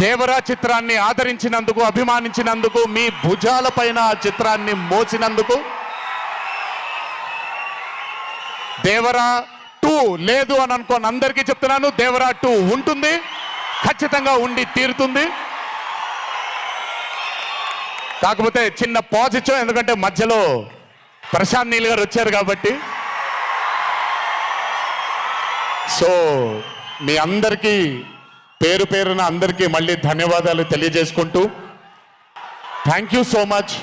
దేవరా చిత్రాన్ని ఆదరించినందుకు, అభిమానించినందుకు, మీ భుజాలపైన ఆ చిత్రాన్ని మోసినందుకు, దేవరా 2 లేదు అని అనుకోని అందరికీ చెప్తున్నాను, దేవరా 2 ఉంటుంది, ఖచ్చితంగా ఉండి తీరుతుంది. కాకపోతే చిన్న పాజ్ ఇచ్చాం, ఎందుకంటే మధ్యలో ప్రశాంత్ నీల్ గారు వచ్చారు కాబట్టి. సో మీ అందరికీ పేరు పేరున అందరికీ మళ్ళీ ధన్యవాదాలు తెలియజేసుకుంటూ, థ్యాంక్ యూ సో మచ్.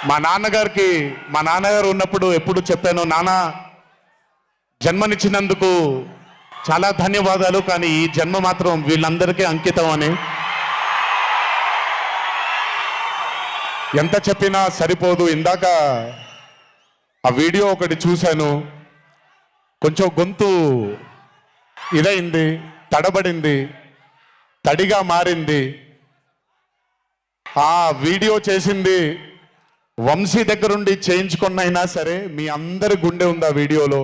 మా నాన్నగారు ఉన్నప్పుడు ఎప్పుడు చెప్పాను, నాన్న జన్మనిచ్చినందుకు చాలా ధన్యవాదాలు, కానీ ఈ జన్మ మాత్రం వీళ్ళందరికీ అంకితం అని. ఎంత చెప్పినా సరిపోదు. ఇందాక ఆ వీడియో ఒకటి చూశాను, కొంచెం గొంతు ఇదైంది, తడబడింది, తడిగా మారింది. ఆ వీడియో చేసింది వంశీ దగ్గరుండి చేయించుకున్నైనా సరే మీ అందరి గుండె ఉంది ఆ వీడియోలో.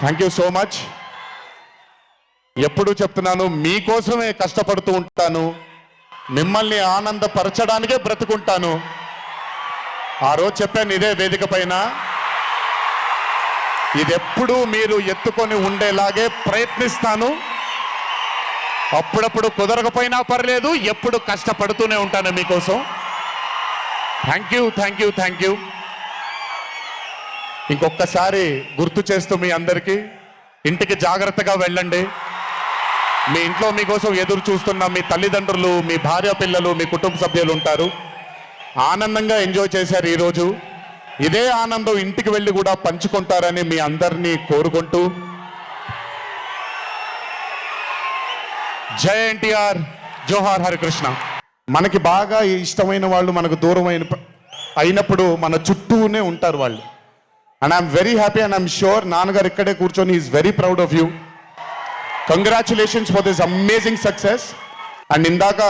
Thank you so much. ఎప్పుడు చెప్తున్నాను, మీకోసమే కష్టపడుతూ ఉంటాను, మిమ్మల్ని ఆనందపరచడానికే బ్రతుకుంటాను. ఆ రోజు చెప్పాను ఇదే వేదిక పైన, ఇదెప్పుడు మీరు ఎత్తుకొని ఉండేలాగే ప్రయత్నిస్తాను. అప్పుడప్పుడు కుదరకపోయినా పర్లేదు, ఎప్పుడు కష్టపడుతూనే ఉంటాను మీకోసం. Thank you, thank you, thank you. ఇంకొకసారి గుర్తు చేస్తూ మీ అందరికీ, ఇంటికి జాగ్రత్తగా వెళ్ళండి. మీ ఇంట్లో మీకోసం ఎదురు చూస్తున్న మీ తల్లిదండ్రులు, మీ భార్య పిల్లలు, మీ కుటుంబ సభ్యులు ఉంటారు. ఆనందంగా ఎంజాయ్ చేశారు ఈరోజు. ఇదే ఆనందం ఇంటికి వెళ్ళి కూడా పంచుకుంటారని మీ అందరినీ కోరుకుంటూ, జై ఎన్టీఆర్, జోహార్ హరికృష్ణ. మనకి బాగా ఇష్టమైన వాళ్ళు మనకు దూరం అయినప్పుడు మన చుట్టూనే ఉంటారు వాళ్ళు. And I'm very happy and I'm sure నాన్నగారు ఇక్కడే కూర్చొని is very proud of you. Congratulations for this amazing success. And ఇందాక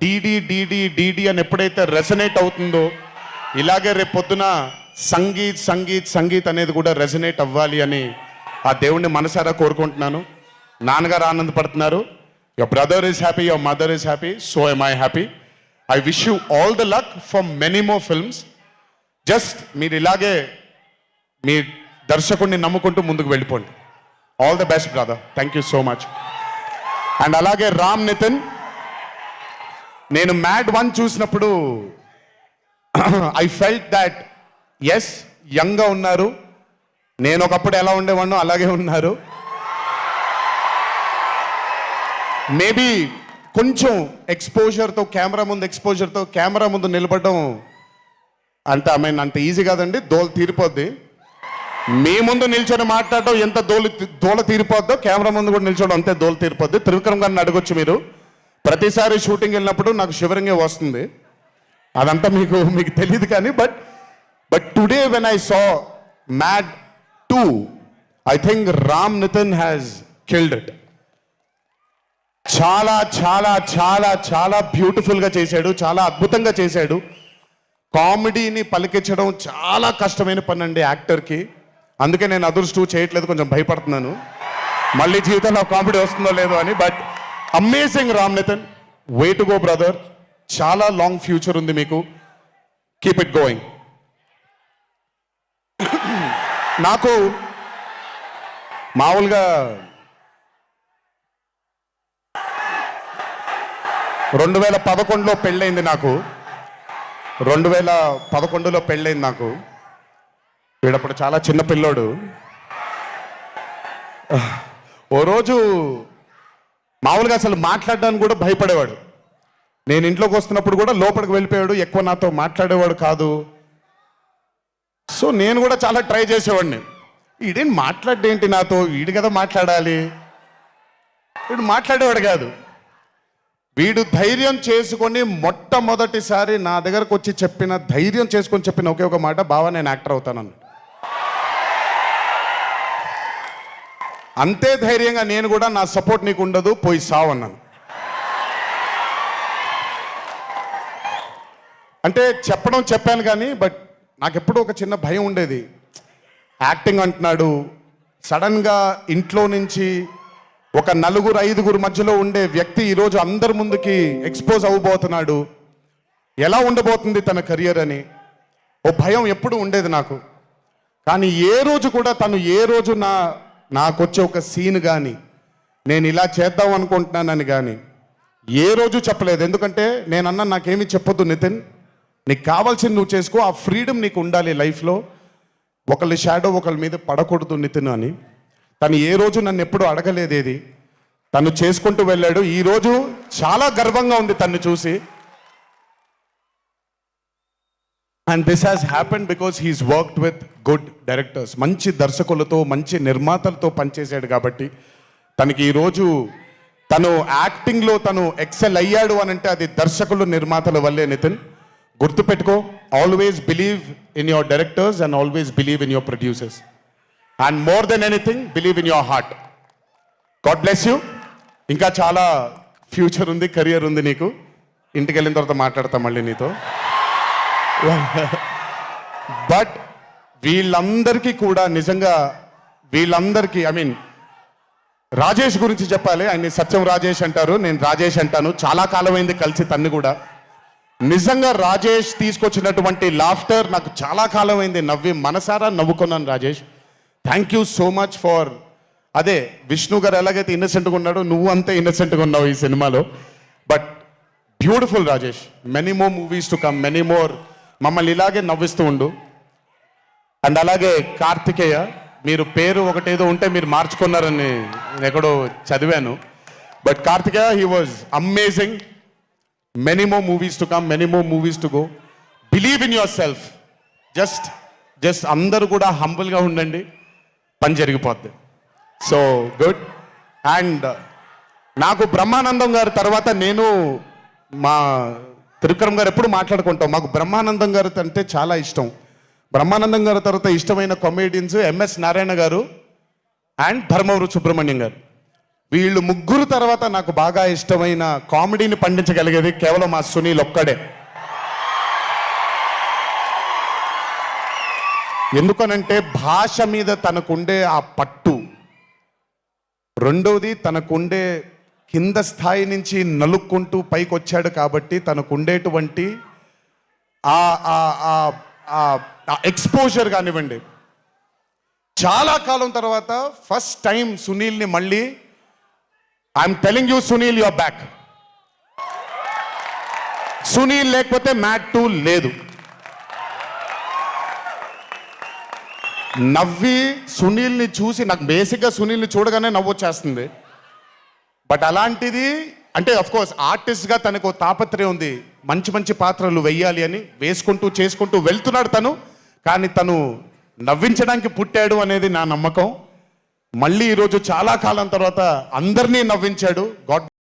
డీడీ డీడీ డీడీ అని ఎప్పుడైతే రెసనేట్ అవుతుందో, ఇలాగే రేపు పొద్దున సంగీత్ సంగీత్ సంగీత్ అనేది కూడా రెసనేట్ అవ్వాలి అని ఆ దేవుణ్ణి మనసారా కోరుకుంటున్నాను. నాన్నగారు ఆనందపడుతున్నారు. Your brother is happy, your mother is happy, so am I happy. I wish you all the luck for many more films. Just మీరు ఇలాగే మీ దర్శకుడిని నమ్ముకుంటూ ముందుకు వెళ్ళిపోండి. All the best brother. Thank you so much. And అలాగే రామ్ నితిన్, నేను mad 1 చూసినప్పుడు ఐ ఫెల్ట్ దాట్ ఎస్ యంగ్గా ఉన్నారు, నేను ఒకప్పుడు ఎలా ఉండేవాడినో అలాగే ఉన్నారు. మేబీ కొంచెం ఎక్స్పోజర్తో, కెమెరా ముందు నిలబడడం అంత ఈజీ కాదండి, దోలు తీరిపోద్ది. మీ ముందు నిల్చొని మాట్లాడటం ఎంత దోల తీరిపోద్దో, కెమెరా ముందు కూడా నిల్చోవడం అంతే దోల తీరిపోద్ది. త్రివిక్రమ్ గారిని అడగొచ్చు మీరు. ప్రతిసారి షూటింగ్ వెళ్ళినప్పుడు నాకు షివరింగే వస్తుంది. అదంతా మీకు తెలియదు కానీ, but today when I saw Mad 2, I think Ram Nitin has killed it. చాలా చాలా చాలా చాలా బ్యూటిఫుల్గా చేశాడు, చాలా అద్భుతంగా చేశాడు. కామెడీని పలికించడం చాలా కష్టమైన పని అండి యాక్టర్కి. అందుకే నేను అదర్స్ 2 చేయట్లేదు, కొంచెం భయపడుతున్నాను మళ్ళీ జీవితంలో కామెడీ వస్తుందో లేదో అని. But amazing Ram Nitin, way to go brother. చాలా లాంగ్ ఫ్యూచర్ ఉంది మీకు, కీప్ ఇట్ గోయింగ్. నాకు మామూలుగా 2011లో పెళ్ళైంది నాకు. 2011లో పెళ్ళైంది నాకు. వీడప్పుడు చాలా చిన్న పిల్లోడు. ఓ రోజు మామూలుగా అసలు మాట్లాడడానికి కూడా భయపడేవాడు. నేను ఇంట్లోకి వస్తున్నప్పుడు కూడా లోపలికి వెళ్ళిపోయాడు, ఎక్కువ నాతో మాట్లాడేవాడు కాదు. సో నేను కూడా చాలా ట్రై చేసేవాడిని. వీడేం మాట్లాడేంటి నాతో, వీడు కదా మాట్లాడాలి. వీడు మాట్లాడేవాడు కాదు. వీడు ధైర్యం చేసుకొని మొట్టమొదటిసారి నా దగ్గరకు వచ్చి ధైర్యం చేసుకొని చెప్పిన ఒకే ఒక మాట, బావా నేను యాక్టర్ అవుతానని. అంతే ధైర్యంగా నేను కూడా, నా సపోర్ట్ నీకు ఉండదు, పోయి సావు అన్నాను. అంటే చెప్పాను కానీ, బట్ నాకు ఎప్పుడూ ఒక చిన్న భయం ఉండేది. యాక్టింగ్ అంటున్నాడు, సడన్గా ఇంట్లో నుంచి ఒక నలుగురు ఐదుగురు మధ్యలో ఉండే వ్యక్తి ఈరోజు అందరి ముందుకి ఎక్స్పోజ్ అవ్వబోతున్నాడు. ఎలా ఉండబోతుంది తన కెరియర్ అని ఓ భయం ఎప్పుడు ఉండేది నాకు. కానీ ఏ రోజు కూడా తను నాకొచ్చే ఒక సీన్ కానీ నేను ఇలా చేద్దాం అనుకుంటున్నానని కానీ ఏ రోజు చెప్పలేదు. ఎందుకంటే నేనన్నా నాకేమీ చెప్పొద్దు నితిన్, నీకు కావాల్సింది నువ్వు చేసుకో, ఆ ఫ్రీడమ్ నీకు ఉండాలి లైఫ్లో, ఒకళ్ళ షాడో ఒకళ్ళ మీద పడకూడదు నితిన్ అని. తను ఏ రోజు నన్ను ఎప్పుడు అడగలేదేది, తను చేసుకుంటూ వెళ్ళాడు. ఈరోజు చాలా గర్వంగా ఉంది తను చూసి. And this has happened because he's worked with good directors. మంచి దర్శకులతో మంచి నిర్మాతలతో పనిచేశాడు కాబట్టి తనకి ఈరోజు తను యాక్టింగ్లో తను ఎక్సెల్ అయ్యాడు అని అంటే అది దర్శకులు నిర్మాతల వల్లే నితిన్. గుర్తుపెట్టుకో, always believe in your directors and always believe in your producers and more than anything believe in your heart. God bless you. ఇంకా చాలా ఫ్యూచర్ ఉంది, కెరియర్ ఉంది నీకు. ఇంటికి వెళ్ళిన తర్వాత మాట్లాడతాం మళ్ళీ నీతో. బట్ వీళ్ళందరికీ కూడా నిజంగా వీళ్ళందరికీ రాజేష్ గురించి చెప్పాలి. ఆయన సత్యం రాజేష్ అంటారు, నేను రాజేష్ అంటాను. చాలా కాలమైంది కలిసి తన్ని కూడా. నిజంగా రాజేష్ తీసుకొచ్చినటువంటి లాఫ్టర్ నాకు చాలా కాలమైంది, నవ్వి మనసారా నవ్వుకున్నాను. Rajesh, thank you so much for అదే విష్ణు గారు ఎలాగైతే ఇన్నసెంట్గా ఉన్నాడో నువ్వు అంతే ఇన్నసెంట్గా ఉన్నావు ఈ సినిమాలో. But beautiful Rajesh, many more movies to come, many more. మమ్మల్ని ఇలాగే నవ్విస్తూ ఉండు. అండ్ అలాగే కార్తికేయ, మీరు పేరు ఒకటేదో ఉంటే మీరు మార్చుకున్నారని నేను ఎక్కడో చదివాను. But Kartikeya, he was amazing. Many more movies to come, many more movies to go. Believe in yourself. Just అందరూ కూడా హంబుల్గా ఉండండి, పని జరిగిపోద్ది. So good. అండ్ నాకు బ్రహ్మానందం గారి తర్వాత నేను మా త్రివిక్రమ్ గారు ఎప్పుడు మాట్లాడుకుంటాం. మాకు బ్రహ్మానందం గారు అంటే చాలా ఇష్టం. బ్రహ్మానందం గారి తర్వాత ఇష్టమైన కామెడియన్స్ ఎంఎస్ నారాయణ గారు అండ్ ధర్మవరం సుబ్రహ్మణ్యం గారు. వీళ్ళు ముగ్గురు తర్వాత నాకు బాగా ఇష్టమైన కామెడీని పండించగలిగేది కేవలం మా సునీల్ ఒక్కడే. ఎందుకనంటే భాష మీద తనకుండే ఆ పట్టు, రెండోది తనకుండే కింద స్థాయి నుంచి నలుక్కుంటూ పైకి వచ్చాడు కాబట్టి తనకుండేటువంటి ఎక్స్పోజర్ కానివ్వండి. చాలా కాలం తర్వాత ఫస్ట్ టైం సునీల్ని మళ్ళీ, I'm telling you Sunil, your back. Sunil లేకపోతే మ్యాట్ 2 లేదు. నవ్వి సునీల్ని చూసి నాకు బేసిక్గా సునీల్ని చూడగానే నవ్వొచ్చేస్తుంది. బట్ అలాంటిది అంటే అఫ్కోర్స్ ఆర్టిస్ట్గా తనకు తాపత్రయం ఉంది, మంచి మంచి పాత్రలు వెయ్యాలి అని వేసుకుంటూ చేసుకుంటూ వెళ్తున్నాడు తను. కానీ తను నవ్వించడానికి పుట్టాడు అనేది నా నమ్మకం. మళ్ళీ ఈరోజు చాలా కాలం తర్వాత అందరినీ నవ్వించాడు. గాడ్